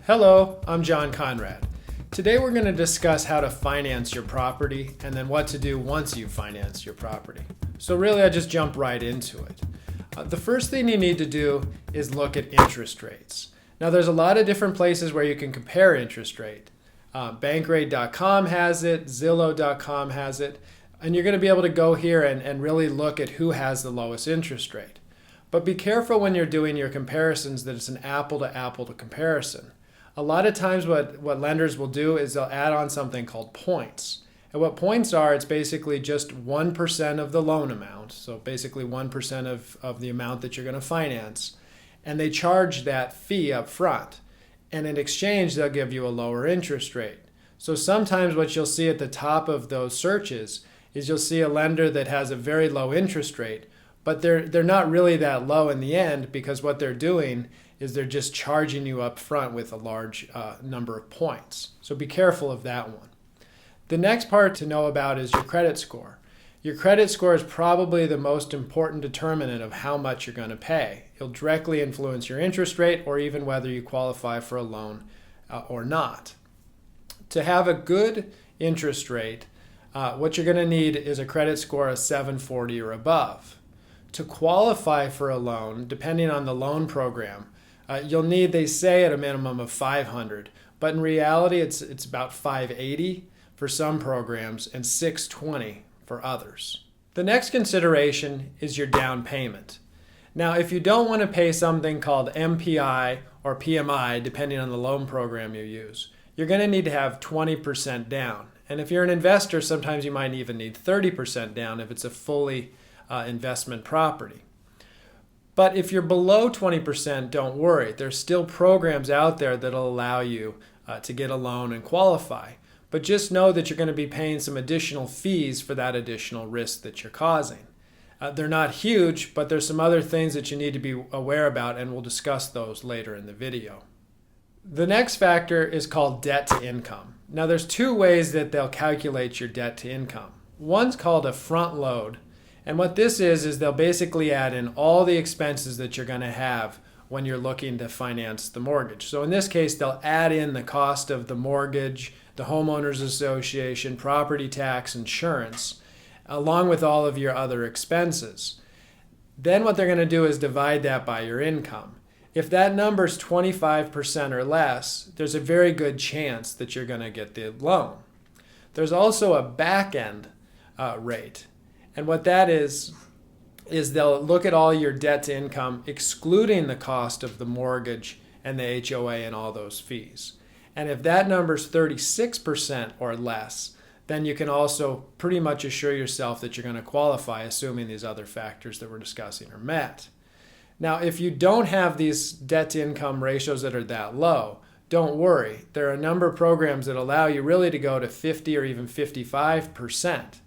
Hello, I'm John Conrad. Today we're going to discuss how to finance your property and then what to do once you've financed your property. So really I just jump right into it. The first thing you need to do is look at interest rates. Now there's a lot of different places where you can compare interest rate. Bankrate.com has it, Zillow.com has it, and you're going to be able to go here and really look at who has the lowest interest rate. But be careful when you're doing your comparisons that it's an apple to comparison. A lot of times what lenders will do is they'll add on something called points. And what points are, it's basically just 1% of the loan amount. So basically 1% of the amount that you're going to finance. And they charge that fee up front. And in exchange, they'll give you a lower interest rate. So sometimes what you'll see at the top of those searches is you'll see a lender that has a very low interest rate, but they're not really that low in the end, because what they're doing is they're just charging you up front with a large number of points. So be careful of that one. The next part to know about is your credit score. Your credit score is probably the most important determinant of how much you're going to pay. It'll directly influence your interest rate or even whether you qualify for a loan or not. To have a good interest rate, what you're going to need is a credit score of 740 or above. To qualify for a loan, depending on the loan program, you'll need, they say, at a minimum of 500, but in reality it's about 580 for some programs and 620 for others. The next consideration is your down payment. Now, if you don't want to pay something called MPI or PMI, depending on the loan program you use, you're going to need to have 20% down. And if you're an investor, sometimes you might even need 30% down if it's a fully investment property. But if you're below 20%, don't worry. There's still programs out there that'll allow you to get a loan and qualify. But just know that you're going to be paying some additional fees for that additional risk that you're causing. They're not huge, but there's some other things that you need to be aware about, and we'll discuss those later in the video. The next factor is called debt to income. Now there's two ways that they'll calculate your debt to income. One's called a front load. And what this is they'll basically add in all the expenses that you're going to have when you're looking to finance the mortgage. So in this case, they'll add in the cost of the mortgage, the homeowners association, property tax, insurance, along with all of your other expenses. Then what they're going to do is divide that by your income. If that number is 25% or less, there's a very good chance that you're going to get the loan. There's also a back end rate. And what that is they'll look at all your debt to income, excluding the cost of the mortgage and the HOA and all those fees. And if that number is 36% or less, then you can also pretty much assure yourself that you're going to qualify, assuming these other factors that we're discussing are met. Now, if you don't have these debt to income ratios that are that low, don't worry. There are a number of programs that allow you really to go to 50 or even 55%.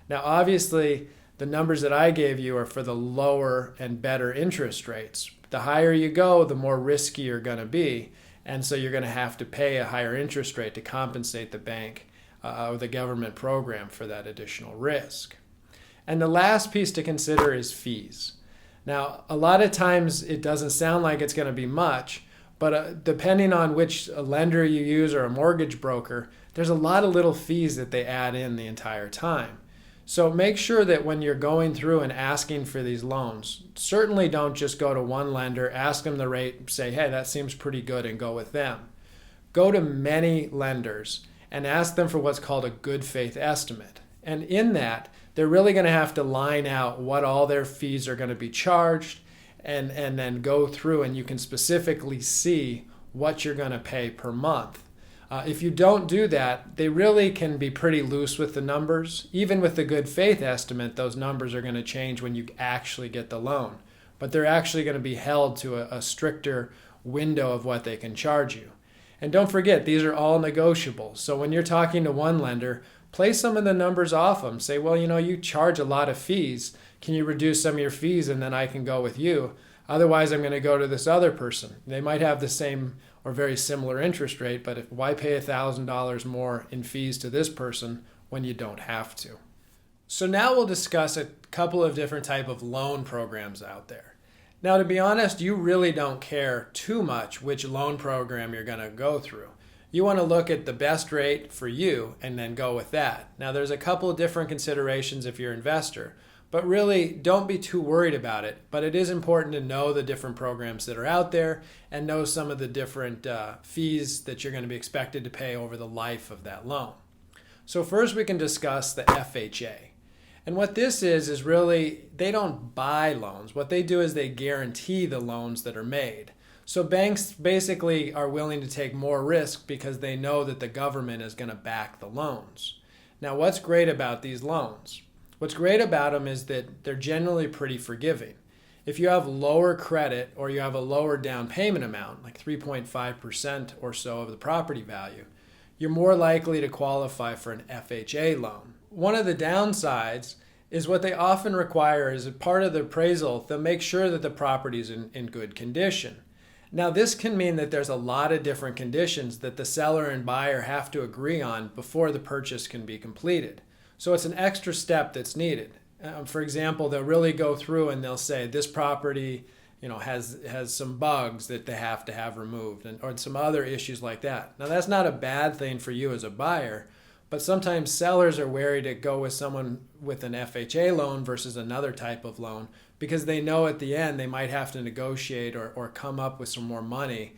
Now, obviously, the numbers that I gave you are for the lower and better interest rates. The higher you go, the more risky you're going to be. And so you're going to have to pay a higher interest rate to compensate the bank or the government program for that additional risk. And the last piece to consider is fees. Now, a lot of times it doesn't sound like it's going to be much, but depending on which lender you use or a mortgage broker, there's a lot of little fees that they add in the entire time. So make sure that when you're going through and asking for these loans, certainly don't just go to one lender, ask them the rate, say, hey, that seems pretty good, and go with them. Go to many lenders and ask them for what's called a good faith estimate. And in that, they're really going to have to line out what all their fees are going to be charged and then go through, and you can specifically see what you're going to pay per month. If you don't do that, they really can be pretty loose with the numbers. Even with the good faith estimate, those numbers are going to change when you actually get the loan. But they're actually going to be held to a stricter window of what they can charge you. And don't forget, these are all negotiable. So when you're talking to one lender, play some of the numbers off them. Say, well, you charge a lot of fees. Can you reduce some of your fees and then I can go with you? Otherwise, I'm going to go to this other person. They might have the same or very similar interest rate, but why pay $1,000 more in fees to this person when you don't have to? So now we'll discuss a couple of different type of loan programs out there. Now, to be honest, you really don't care too much which loan program you're going to go through. You want to look at the best rate for you and then go with that. Now, there's a couple of different considerations if you're an investor, but really don't be too worried about it. But it is important to know the different programs that are out there and know some of the different fees that you're going to be expected to pay over the life of that loan. So first we can discuss the FHA. And what this is really, they don't buy loans. What they do is they guarantee the loans that are made. So banks basically are willing to take more risk because they know that the government is going to back the loans. Now, what's great about these loans? What's great about them is that they're generally pretty forgiving. If you have lower credit or you have a lower down payment amount, like 3.5% or so of the property value, you're more likely to qualify for an FHA loan. One of the downsides is what they often require is a part of the appraisal, they'll make sure that the property is in good condition. Now, this can mean that there's a lot of different conditions that the seller and buyer have to agree on before the purchase can be completed. So it's an extra step that's needed. For example, they'll really go through and they'll say this property, has some bugs that they have to have removed or some other issues like that. Now, that's not a bad thing for you as a buyer, but sometimes sellers are wary to go with someone with an FHA loan versus another type of loan because they know at the end they might have to negotiate or come up with some more money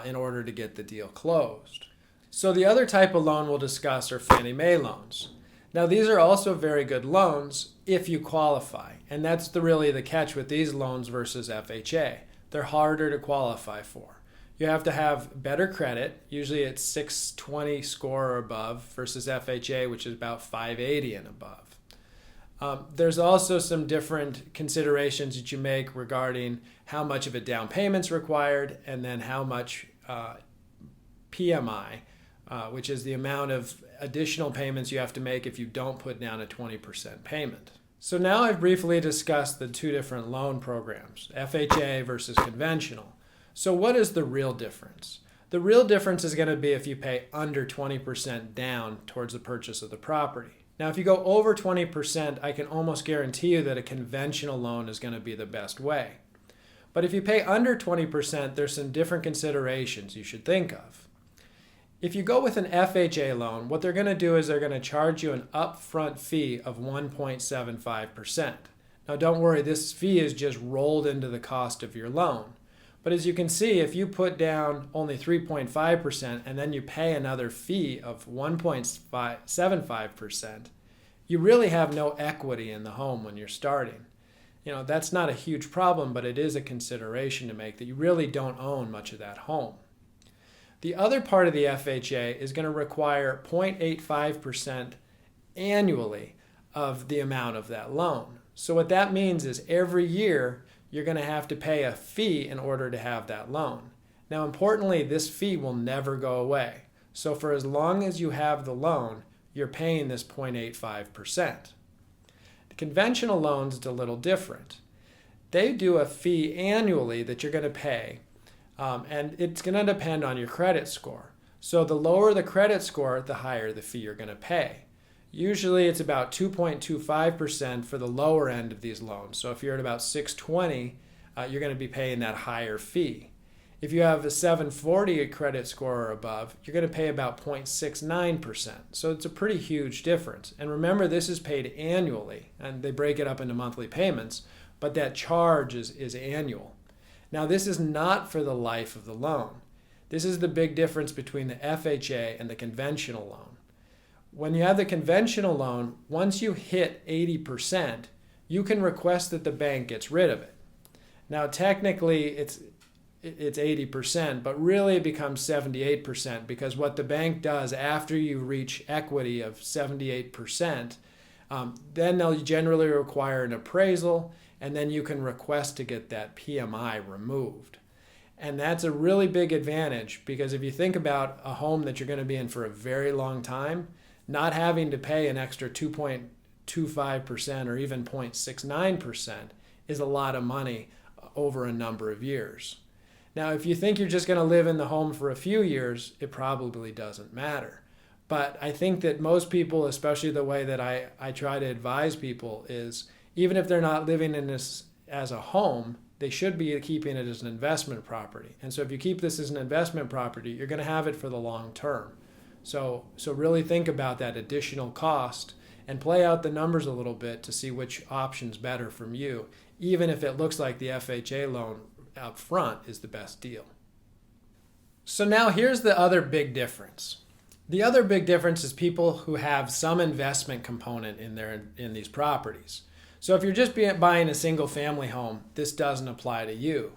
in order to get the deal closed. So the other type of loan we'll discuss are Fannie Mae loans. Now, these are also very good loans if you qualify, and that's really the catch with these loans versus FHA. They're harder to qualify for. You have to have better credit, usually it's 620 score or above, versus FHA, which is about 580 and above. There's also some different considerations that you make regarding how much of a down payment's required and then how much PMI, which is the amount of additional payments you have to make if you don't put down a 20% payment. So now I've briefly discussed the two different loan programs, FHA versus conventional. So what is the real difference? The real difference is going to be if you pay under 20% down towards the purchase of the property. Now, if you go over 20%, I can almost guarantee you that a conventional loan is going to be the best way. But if you pay under 20%, there's some different considerations you should think of. If you go with an FHA loan, what they're going to do is they're going to charge you an upfront fee of 1.75%. Now, don't worry, this fee is just rolled into the cost of your loan. But as you can see, if you put down only 3.5% and then you pay another fee of 1.75%, you really have no equity in the home when you're starting. That's not a huge problem, but it is a consideration to make that you really don't own much of that home. The other part of the FHA is going to require 0.85% annually of the amount of that loan. So what that means is every year you're going to have to pay a fee in order to have that loan. Now, importantly, this fee will never go away. So for as long as you have the loan, you're paying this 0.85%. The conventional loans, it's a little different. They do a fee annually that you're going to pay. And it's going to depend on your credit score. So the lower the credit score, the higher the fee you're going to pay. Usually it's about 2.25% for the lower end of these loans. So if you're at about 620, you're going to be paying that higher fee. If you have a 740 credit score or above, you're going to pay about 0.69%. So it's a pretty huge difference. And remember, this is paid annually, and they break it up into monthly payments, but that charge is annual. Now, this is not for the life of the loan. This is the big difference between the FHA and the conventional loan. When you have the conventional loan, once you hit 80%, you can request that the bank gets rid of it. Now, technically, it's 80%, but really it becomes 78% because what the bank does after you reach equity of 78%, then they'll generally require an appraisal, and then you can request to get that PMI removed. And that's a really big advantage because if you think about a home that you're going to be in for a very long time, not having to pay an extra 2.25% or even 0.69% is a lot of money over a number of years. Now, if you think you're just going to live in the home for a few years, it probably doesn't matter. But I think that most people, especially the way that I try to advise people, is even if they're not living in this as a home, they should be keeping it as an investment property. And so if you keep this as an investment property, you're going to have it for the long term. So really think about that additional cost and play out the numbers a little bit to see which option's better from you, even if it looks like the FHA loan up front is the best deal. So now here's the other big difference. The other big difference is people who have some investment component in these properties. So if you're just buying a single family home, this doesn't apply to you.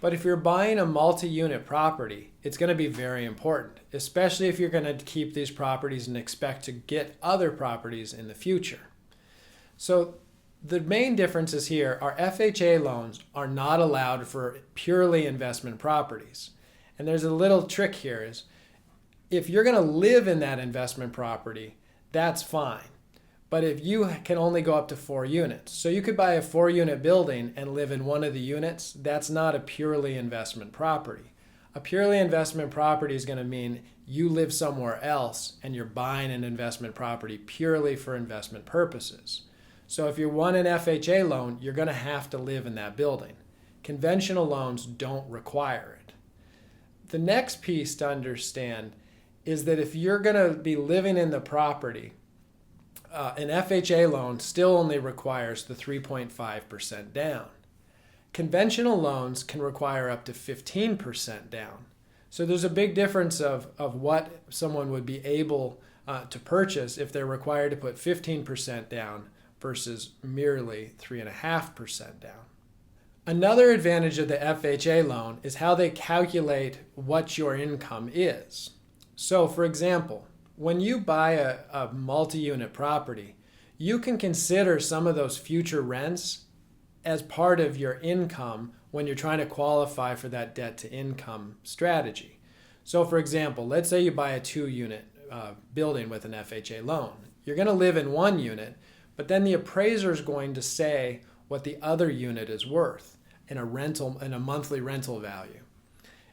But if you're buying a multi-unit property, it's going to be very important, especially if you're going to keep these properties and expect to get other properties in the future. So the main differences here are FHA loans are not allowed for purely investment properties. And there's a little trick here is if you're going to live in that investment property, that's fine. But if you can only go up to 4 units, so you could buy a 4-unit building and live in one of the units, that's not a purely investment property. A purely investment property is going to mean you live somewhere else and you're buying an investment property purely for investment purposes. So if you want an FHA loan, you're going to have to live in that building. Conventional loans don't require it. The next piece to understand is that if you're going to be living in the property, an FHA loan still only requires the 3.5% down. Conventional loans can require up to 15% down. So there's a big difference of what someone would be able to purchase if they're required to put 15% down versus merely 3.5% down. Another advantage of the FHA loan is how they calculate what your income is. So for example, when you buy a multi-unit property, you can consider some of those future rents as part of your income when you're trying to qualify for that debt to income strategy. So for example, let's say you buy a 2-unit building with an FHA loan. You're going to live in 1 unit, but then the appraiser is going to say what the other unit is worth in a monthly rental value.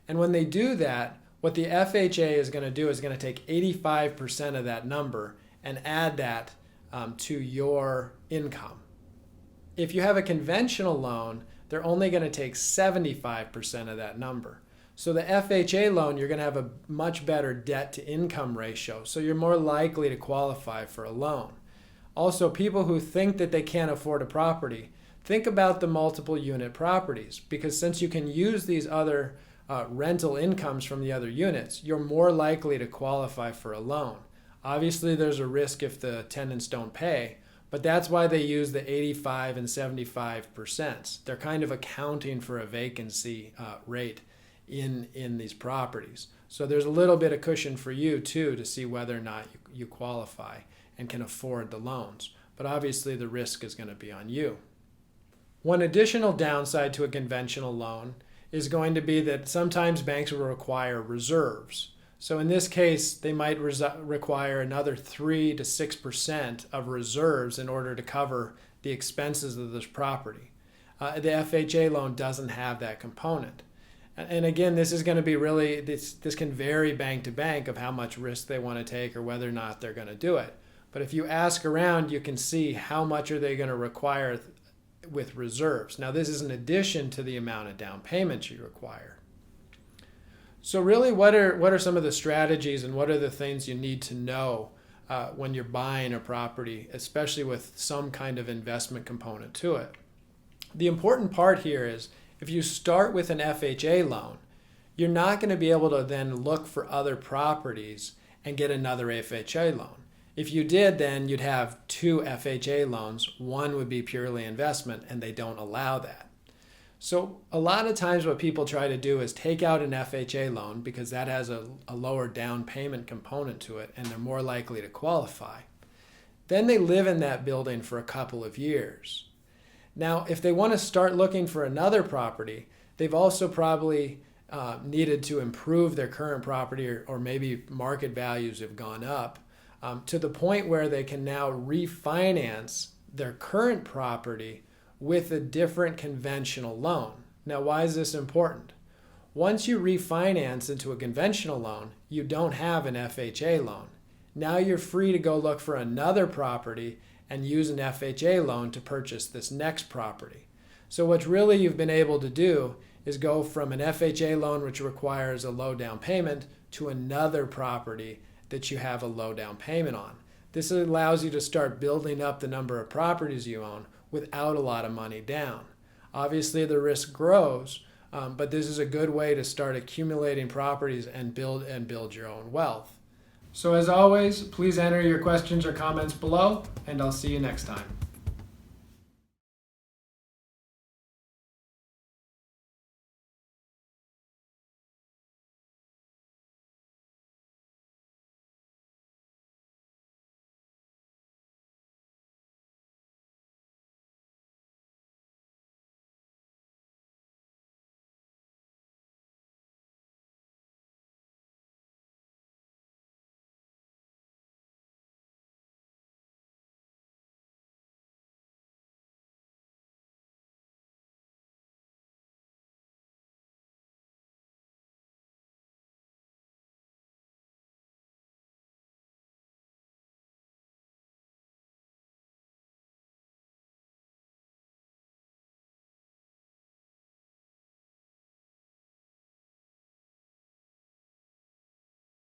And when they do that, what the FHA is going to do is going to take 85% of that number and add that to your income. If you have a conventional loan, they're only going to take 75% of that number. So the FHA loan, you're going to have a much better debt to income ratio, so you're more likely to qualify for a loan. Also, people who think that they can't afford a property, think about the multiple unit properties, because since you can use these other rental incomes from the other units, you're more likely to qualify for a loan. Obviously, there's a risk if the tenants don't pay, but that's why they use the 85 and 75%. They're kind of accounting for a vacancy rate in these properties. So there's a little bit of cushion for you too to see whether or not you qualify and can afford the loans. But obviously the risk is going to be on you. One additional downside to a conventional loan is going to be that sometimes banks will require reserves. So in this case, they might require another 3 to 6% of reserves in order to cover the expenses of this property. The FHA loan doesn't have that component. And again, this is going to be really, this can vary bank to bank of how much risk they want to take or whether or not they're going to do it. But if you ask around, you can see how much are they going to require with reserves. Now, this is in addition to the amount of down payment you require. So really, what are some of the strategies and what are the things you need to know when you're buying a property, especially with some kind of investment component to it? The important part here is if you start with an FHA loan, you're not going to be able to then look for other properties and get another FHA loan. If you did, then you'd have 2 FHA loans. One would be purely investment, and they don't allow that. So a lot of times what people try to do is take out an FHA loan because that has a lower down payment component to it, and they're more likely to qualify. Then they live in that building for a couple of years. Now, if they want to start looking for another property, they've also probably needed to improve their current property, or maybe market values have gone up to the point where they can now refinance their current property with a different conventional loan. Now, why is this important? Once you refinance into a conventional loan, you don't have an FHA loan. Now you're free to go look for another property and use an FHA loan to purchase this next property. So what really you've been able to do is go from an FHA loan, which requires a low down payment, to another property that you have a low down payment on. This allows you to start building up the number of properties you own without a lot of money down. Obviously, the risk grows, but this is a good way to start accumulating properties and build your own wealth. So as always, please enter your questions or comments below, and I'll see you next time.